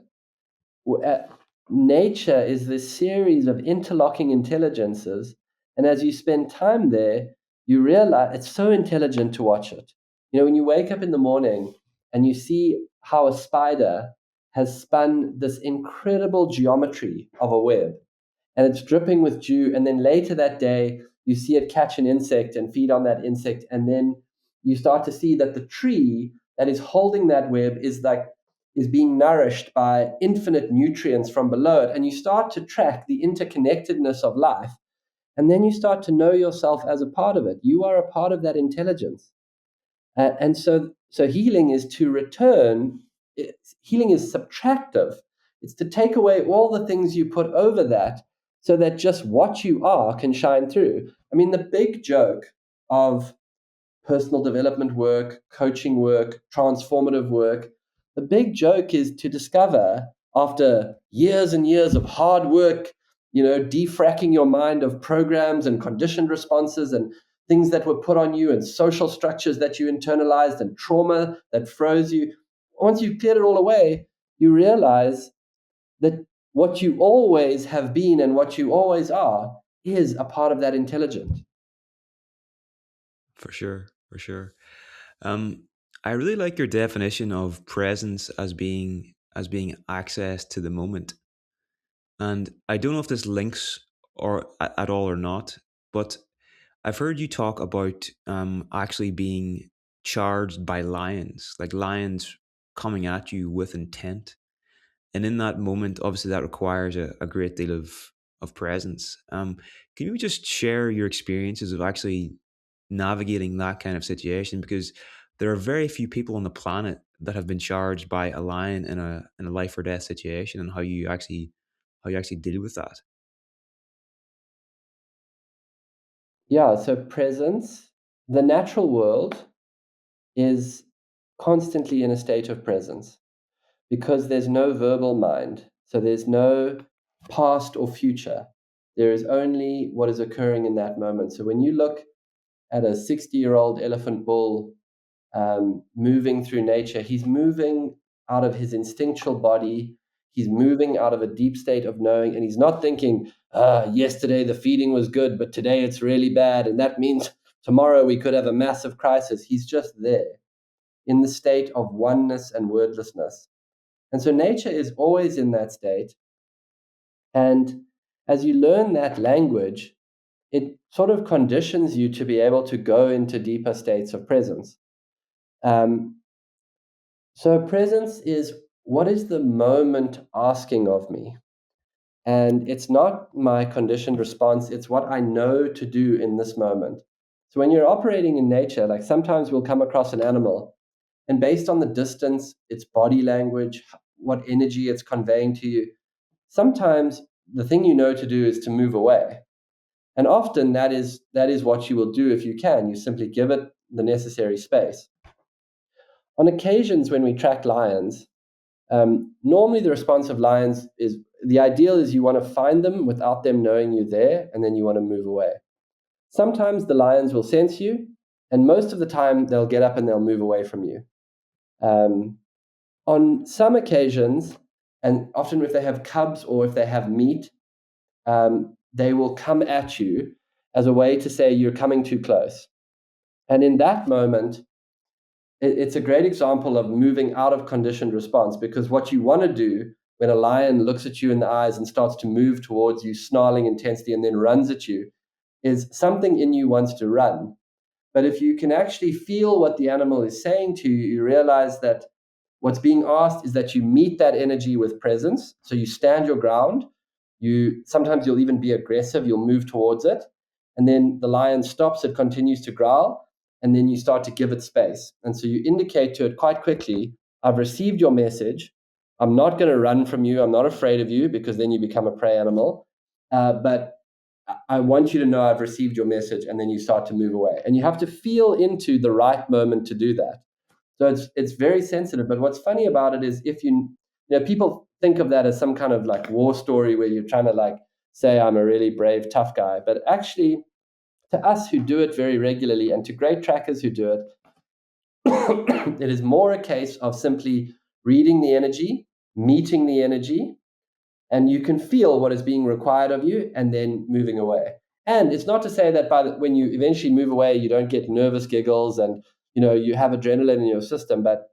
Speaker 1: nature is this series of interlocking intelligences. And as you spend time there, you realize it's so intelligent to watch it. When you wake up in the morning and you see how a spider has spun this incredible geometry of a web, and it's dripping with dew. And then later that day, you see it catch an insect and feed on that insect. And then you start to see that the tree that is holding that web is being nourished by infinite nutrients from below it. And you start to track the interconnectedness of life. And then you start to know yourself as a part of it. You are a part of that intelligence. And so healing is to return. Healing is subtractive. It's to take away all the things you put over that so that just what you are can shine through. I mean, the big joke of personal development work, coaching work, transformative work, the big joke is to discover after years and years of hard work, defracking your mind of programs and conditioned responses and things that were put on you and social structures that you internalized and trauma that froze you. Once you've cleared it all away, you realize that what you always have been and what you always are is a part of that intelligence.
Speaker 2: For sure, for sure. Um, I really like your definition of presence as being access to the moment. And I don't know if this links or at all or not, but I've heard you talk about actually being charged by lions, like lions coming at you with intent. And in that moment, obviously, that requires a great deal of presence. Can you just share your experiences of actually navigating that kind of situation? Because there are very few people on the planet that have been charged by a lion in a life or death situation, and how you actually deal with that.
Speaker 1: Yeah, so presence, the natural world is constantly in a state of presence because there's no verbal mind. So there's no past or future. There is only what is occurring in that moment. So when you look at a 60-year-old elephant bull moving through nature, he's moving out of his instinctual body. He's moving out of a deep state of knowing, and he's not thinking, yesterday the feeding was good, but today it's really bad. And that means tomorrow we could have a massive crisis. He's just there in the state of oneness and wordlessness. And so nature is always in that state. And as you learn that language, it sort of conditions you to be able to go into deeper states of presence. Um, so presence is, what is the moment asking of me? And it's not my conditioned response, it's what I know to do in this moment. So when you're operating in nature, like sometimes we'll come across an animal, and based on the distance, its body language, what energy it's conveying to you, sometimes the thing you know to do is to move away. And often that is what you will do if you can. You simply give it the necessary space. On occasions when we track lions, normally the response of lions is, the ideal is you want to find them without them knowing you're there, and then you want to move away. Sometimes the lions will sense you, and most of the time they'll get up and they'll move away from you. Um, on some occasions, and often if they have cubs or if they have meat, they will come at you as a way to say you're coming too close. And in that moment, it's a great example of moving out of conditioned response, because what you want to do when a lion looks at you in the eyes and starts to move towards you, snarling intensely, and then runs at you, is something in you wants to run. But if you can actually feel what the animal is saying to you, you realize that what's being asked is that you meet that energy with presence. So you stand your ground. Sometimes you'll even be aggressive. You'll move towards it. And then the lion stops. It continues to growl. And then you start to give it space. And so you indicate to it quite quickly, I've received your message. I'm not going to run from you. I'm not afraid of you, because then you become a prey animal. But I want you to know I've received your message, and then you start to move away. And you have to feel into the right moment to do that. So it's very sensitive. But what's funny about it is, if people think of that as some kind of like war story where you're trying to like say I'm a really brave, tough guy. But actually, to us who do it very regularly, and to great trackers who do it, it is more a case of simply reading the energy, meeting the energy, and you can feel what is being required of you, and then moving away. And it's not to say that when you eventually move away, you don't get nervous giggles and you have adrenaline in your system, but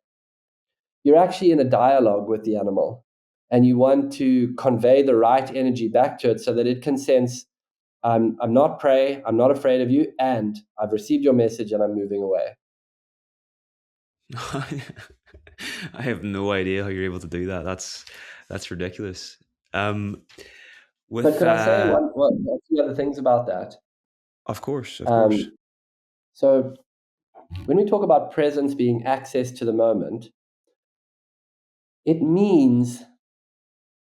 Speaker 1: you're actually in a dialogue with the animal, and you want to convey the right energy back to it so that it can sense, I'm not prey, I'm not afraid of you, and I've received your message and I'm moving away.
Speaker 2: I have no idea how you're able to do that. That's ridiculous.
Speaker 1: But
Speaker 2: With
Speaker 1: could I say a few other things about that?
Speaker 2: Of course, of course.
Speaker 1: So when we talk about presence being access to the moment, it means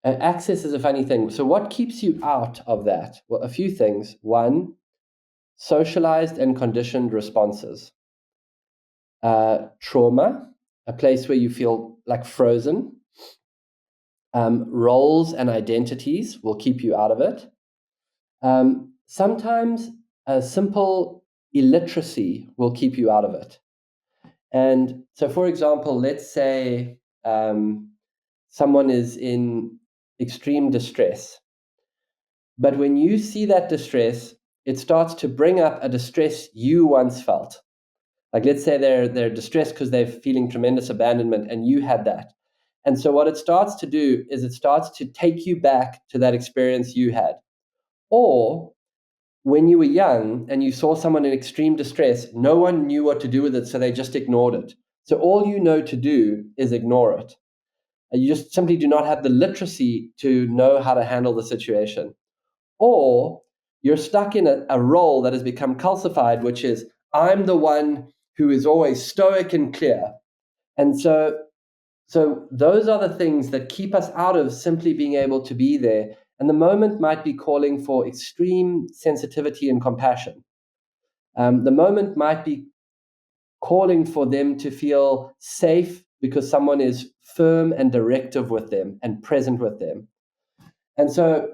Speaker 1: access is a funny thing. So what keeps you out of that? Well, a few things. One, socialized and conditioned responses. Trauma, a place where you feel like frozen. Roles and identities will keep you out of it. Sometimes a simple illiteracy will keep you out of it. And so, for example, let's say someone is in extreme distress. But when you see that distress, it starts to bring up a distress you once felt. Like, let's say they're distressed because they're feeling tremendous abandonment, and you had that. And so what it starts to do is it starts to take you back to that experience you had. Or when you were young and you saw someone in extreme distress, no one knew what to do with it, so they just ignored it. So all you know to do is ignore it. You just simply do not have the literacy to know how to handle the situation. Or you're stuck in a role that has become calcified, which is, I'm the one who is always stoic and clear. And so those are the things that keep us out of simply being able to be there. And the moment might be calling for extreme sensitivity and compassion. The moment might be calling for them to feel safe because someone is firm and directive with them and present with them. And so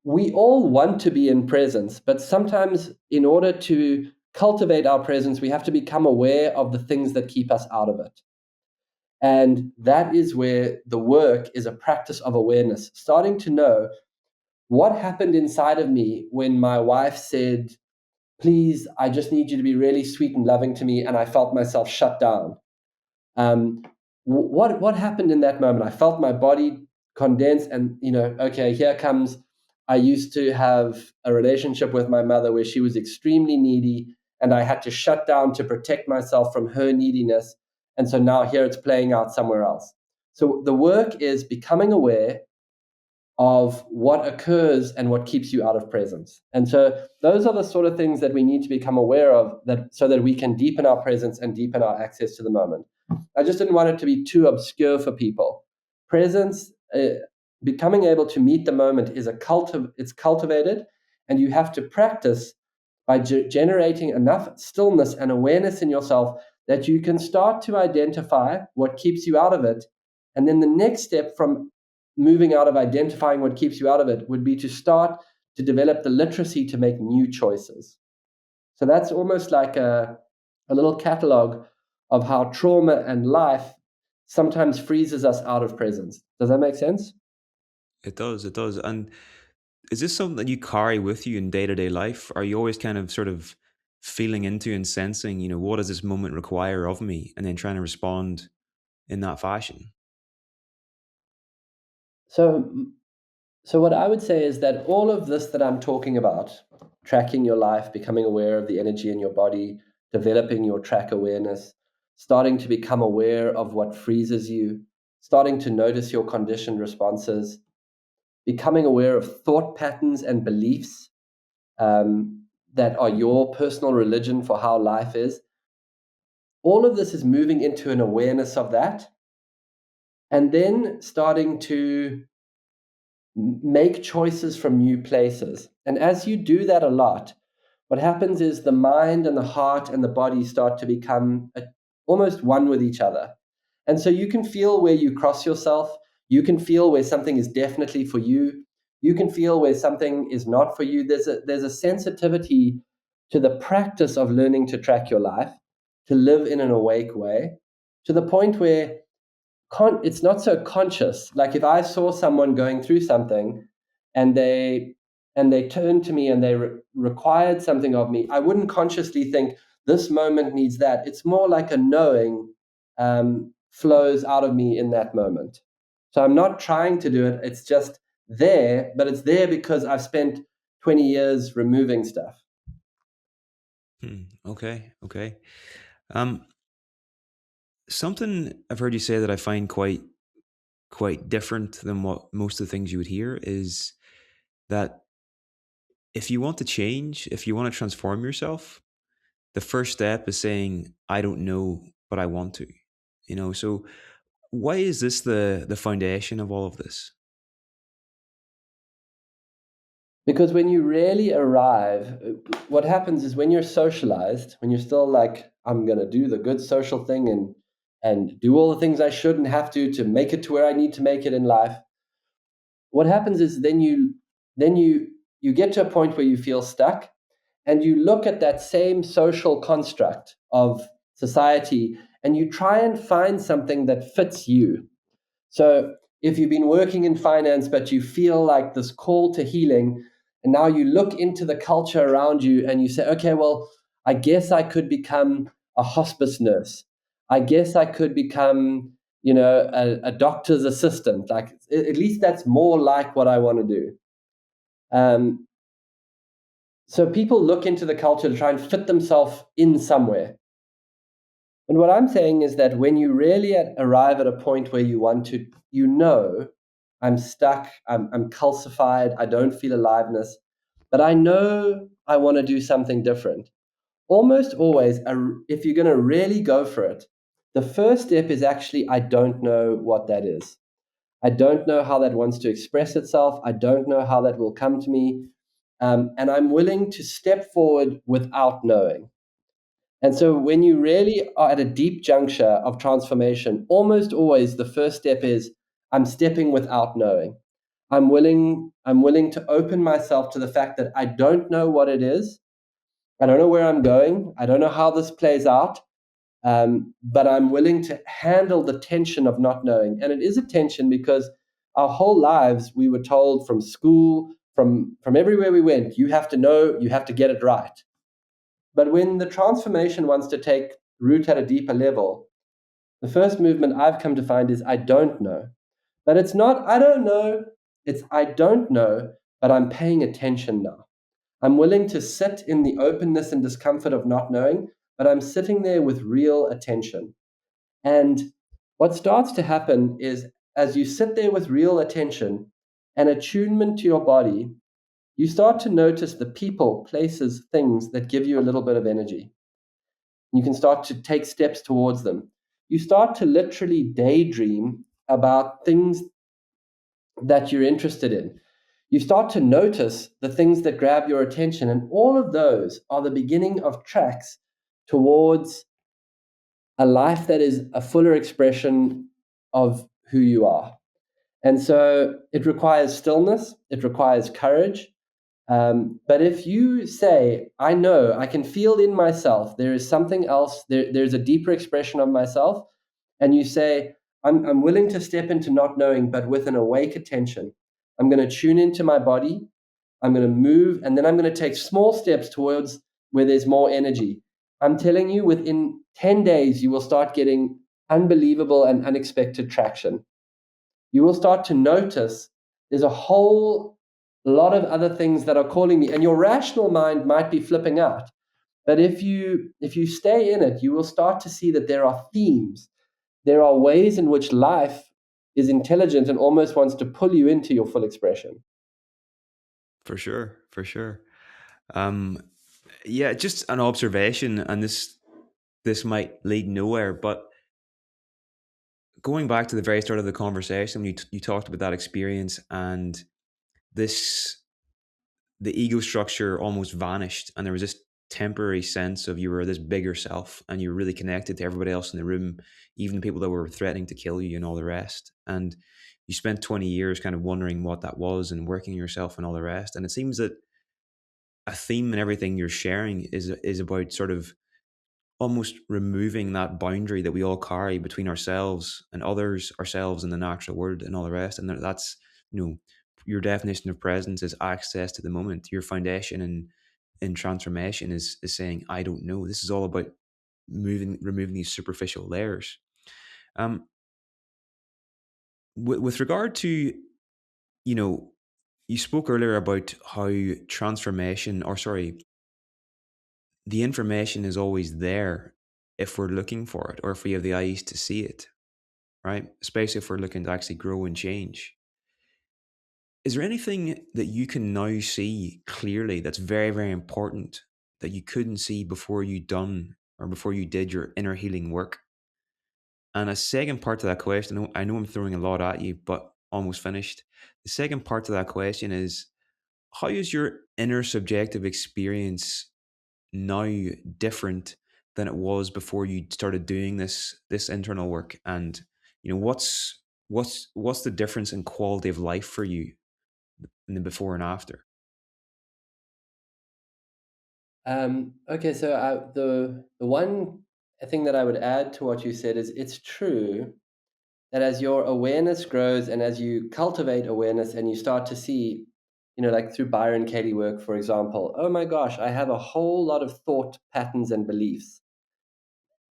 Speaker 1: we all want to be in presence, but sometimes in order to cultivate our presence, we have to become aware of the things that keep us out of it. And that is where the work is a practice of awareness, starting to know what happened inside of me when my wife said, please, I just need you to be really sweet and loving to me, and I felt myself shut down. What happened in that moment? I felt my body condense, and okay, here comes. I used to have a relationship with my mother where she was extremely needy, and I had to shut down to protect myself from her neediness. And so now here it's playing out somewhere else. So the work is becoming aware of what occurs and what keeps you out of presence. And so those are the sort of things that we need to become aware of, so that we can deepen our presence and deepen our access to the moment. I just didn't want it to be too obscure for people. Presence, becoming able to meet the moment, is it's cultivated, and you have to practice by generating enough stillness and awareness in yourself that you can start to identify what keeps you out of it. And then the next step from moving out of identifying what keeps you out of it would be to start to develop the literacy to make new choices. So that's almost like a little catalog of how trauma and life sometimes freezes us out of presence. Does that make sense?
Speaker 2: It does, it does. And is this something that you carry with you in day-to-day life? Are you always kind of sort of feeling into and sensing, what does this moment require of me? And then trying to respond in that fashion?
Speaker 1: So what I would say is that all of this that I'm talking about, tracking your life, becoming aware of the energy in your body, developing your track awareness, starting to become aware of what freezes you, starting to notice your conditioned responses, becoming aware of thought patterns and beliefs that are your personal religion for how life is. All of this is moving into an awareness of that. and then starting to make choices from new places. And as you do that a lot, what happens is the mind and the heart and the body start to become almost one with each other. And so you can feel where you cross yourself. You can feel where something is definitely for you. You can feel where something is not for you. There's a sensitivity to the practice of learning to track your life, to live in an awake way, to the point where it's not so conscious. Like if I saw someone going through something and they turned to me and they required something of me, I wouldn't consciously think this moment needs that. It's more like a knowing flows out of me in that moment. So I'm not trying to do it. It's just there, but it's there because I've spent 20 years removing stuff.
Speaker 2: Okay, okay. Um, Something I've heard you say that I find quite different than what most of the things you would hear is that if you want to change, if you want to transform yourself, the first step is saying, I don't know, but I want to. So why is this the foundation of all of this?
Speaker 1: Because when you really arrive, what happens is when you're socialized, when you're still like, I'm going to do the good social thing and do all the things I should and have to make it to where I need to make it in life. What happens is then you get to a point where you feel stuck and you look at that same social construct of society and you try and find something that fits you. So if you've been working in finance, but you feel like this call to healing, and now you look into the culture around you and you say, okay, well, I guess I could become a hospice nurse. I guess I could become, a doctor's assistant. Like at least that's more like what I want to do. Um, so people look into the culture to try and fit themselves in somewhere. And what I'm saying is that when you really arrive at a point where you want to, I'm stuck, I'm calcified, I don't feel aliveness, but I know I want to do something different. Almost always, if you're going to really go for it, the first step is actually, I don't know what that is. I don't know how that wants to express itself. I don't know how that will come to me. And I'm willing to step forward without knowing. And so when you really are at a deep juncture of transformation, almost always the first step is I'm stepping without knowing. I'm willing to open myself to the fact that I don't know what it is. I don't know where I'm going. I don't know how this plays out. But I'm willing to handle the tension of not knowing. And it is a tension because our whole lives we were told from school, from everywhere we went, you have to know, you have to get it right. But when the transformation wants to take root at a deeper level, the first movement I've come to find is I don't know. But it's not, I don't know, it's I don't know, but I'm paying attention now. I'm willing to sit in the openness and discomfort of not knowing, but I'm sitting there with real attention. And what starts to happen is as you sit there with real attention and attunement to your body, you start to notice the people, places, things that give you a little bit of energy. You can start to take steps towards them. You start to literally daydream about things that you're interested in. You start to notice the things that grab your attention, and all of those are the beginning of tracks towards a life that is a fuller expression of who you are. And so it requires stillness, it requires courage. But if you say, I know, I can feel in myself, there is something else, there's a deeper expression of myself, and you say, I'm willing to step into not knowing, but with an awake attention. I'm going to tune into my body, I'm going to move, and then I'm going to take small steps towards where there's more energy. I'm telling you, within 10 days, you will start getting unbelievable and unexpected traction. You will start to notice there's a whole lot of other things that are calling me, and your rational mind might be flipping out. But if you stay in it, you will start to see that there are themes. There are ways in which life is intelligent and almost wants to pull you into your full expression.
Speaker 2: For sure, for sure. Um, yeah, just an observation, and this might lead nowhere, but going back to the very start of the conversation, when you talked about that experience and this, the ego structure almost vanished, and there was this temporary sense of you were this bigger self, and you were really connected to everybody else in the room, even the people that were threatening to kill you and all the rest. And you spent 20 years kind of wondering what that was and working yourself and all the rest. And it seems that a theme in everything you're sharing is about sort of almost removing that boundary that we all carry between ourselves and others, ourselves and the natural world and all the rest. And that's, your definition of presence is access to the moment. Your foundation in transformation is saying, I don't know. This is all about removing these superficial layers. With regard to, you spoke earlier about how transformation, or sorry, the information is always there if we're looking for it, or if we have the eyes to see it, right? Especially if we're looking to actually grow and change. Is there anything that you can now see clearly that's very, very important that you couldn't see before before you did your inner healing work? And a second part to that question, I know I'm throwing a lot at you, but almost finished. The second part to that question is, how is your inner subjective experience now different than it was before you started doing this internal work? And what's the difference in quality of life for you in the before and after?
Speaker 1: Okay, so the one thing that I would add to what you said is it's true that as your awareness grows and as you cultivate awareness and you start to see, like through Byron Katie work, for example, oh my gosh, I have a whole lot of thought patterns and beliefs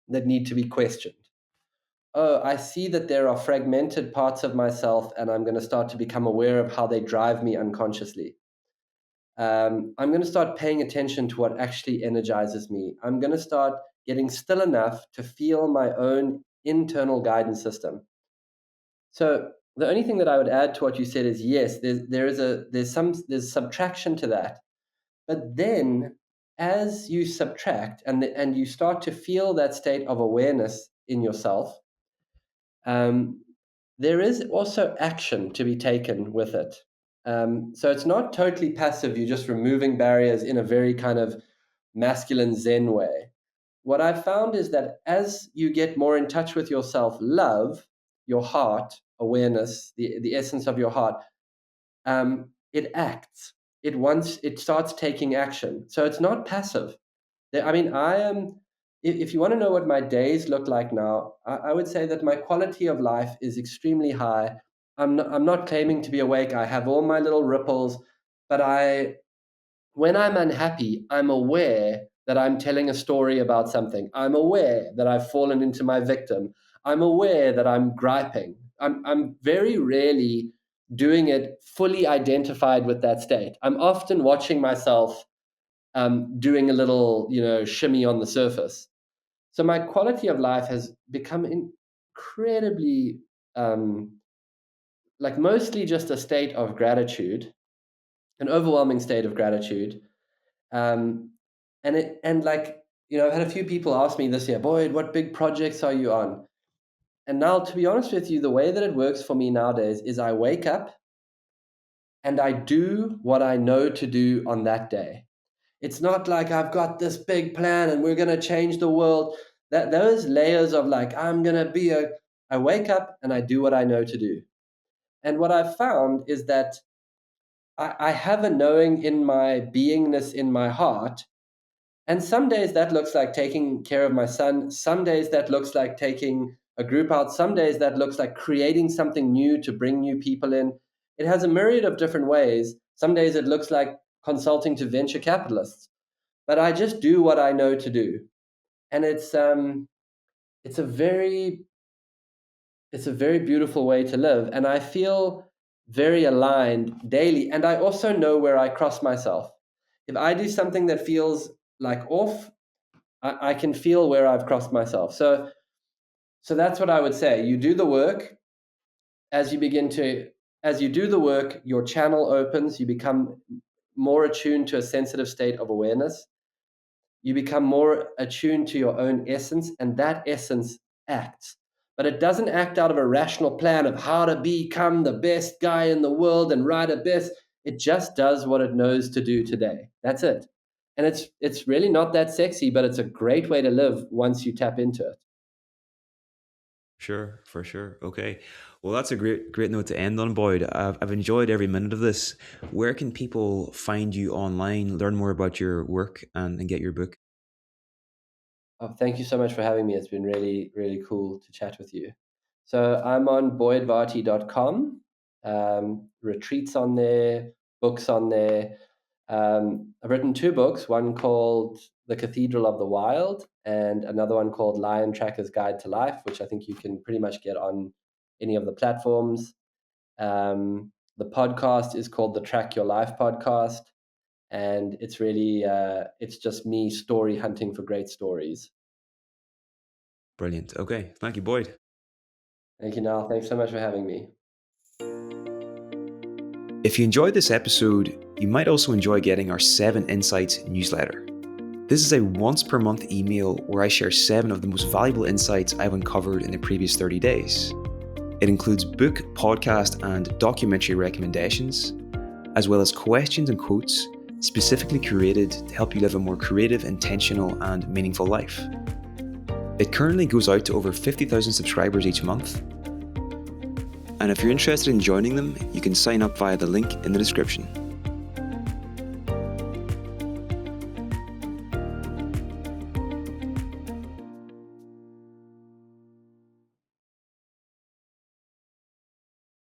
Speaker 1: that need to be questioned. Oh, I see that there are fragmented parts of myself, and I'm going to start to become aware of how they drive me unconsciously. I'm going to start paying attention to what actually energizes me. I'm going to start getting still enough to feel my own internal guidance system. So the only thing that I would add to what you said is yes, there's subtraction to that, but then as you subtract and you start to feel that state of awareness in yourself, um, there is also action to be taken with it. So it's not totally passive. You're just removing barriers in a very kind of masculine Zen way. What I've found is that as you get more in touch with yourself, love, your heart, awareness, the essence of your heart, it acts. It starts taking action. So it's not passive. I mean, I am. If you want to know what my days look like now, I would say that my quality of life is extremely high. I'm not claiming to be awake. I have all my little ripples, but when I'm unhappy, I'm aware that I'm telling a story about something. I'm aware that I've fallen into my victim. I'm aware that I'm griping. I'm very rarely doing it fully identified with that state. I'm often watching myself doing a little, shimmy on the surface. So my quality of life has become incredibly, like mostly just a state of gratitude, an overwhelming state of gratitude. Um, and like, I've had a few people ask me this year, Boyd, what big projects are you on? And now, to be honest with you, the way that it works for me nowadays is I wake up and I do what I know to do on that day. It's not like I've got this big plan and we're going to change the world. That those layers of like, I wake up and I do what I know to do. And what I've found is that I have a knowing in my beingness in my heart. And some days that looks like taking care of my son. Some days that looks like taking a group out. Some days that looks like creating something new to bring new people in. It has a myriad of different ways. Some days it looks like consulting to venture capitalists. But I just do what I know to do. And it's a very beautiful way to live. And I feel very aligned daily. And I also know where I cross myself. If I do something that feels like off, I can feel where I've crossed myself. So that's what I would say. You do the work. As you do the work, your channel opens. You become more attuned to a sensitive state of awareness. You become more attuned to your own essence, and that essence acts. but it doesn't act out of a rational plan of how to become the best guy in the world and write a best. It just does what it knows to do today. That's it. And it's really not that sexy, but it's a great way to live once you tap into it.
Speaker 2: Sure, for sure. Okay. Well, that's a great note to end on, Boyd. I've enjoyed every minute of this. Where can people find you online, learn more about your work, and get your book?
Speaker 1: Oh, thank you so much for having me. It's been really, really cool to chat with you. So I'm on boydvarty.com. Retreats on there, books on there. I've written 2 books, one called The Cathedral of the Wild and another one called Lion Tracker's Guide to Life, which I think you can pretty much get on any of the platforms. The podcast is called the Track Your Life podcast, and it's really it's just me story hunting for great stories.
Speaker 2: Brilliant. Okay. Thank you, Boyd.
Speaker 1: Thank you, Niall. Thanks so much for having me.
Speaker 2: If you enjoyed this episode, you might also enjoy getting our 7 Insights newsletter. This is a once per month email where I share 7 of the most valuable insights I've uncovered in the previous 30 days. It includes book, podcast, and documentary recommendations, as well as questions and quotes specifically curated to help you live a more creative, intentional, and meaningful life. It currently goes out to over 50,000 subscribers each month. And if you're interested in joining them, you can sign up via the link in the description.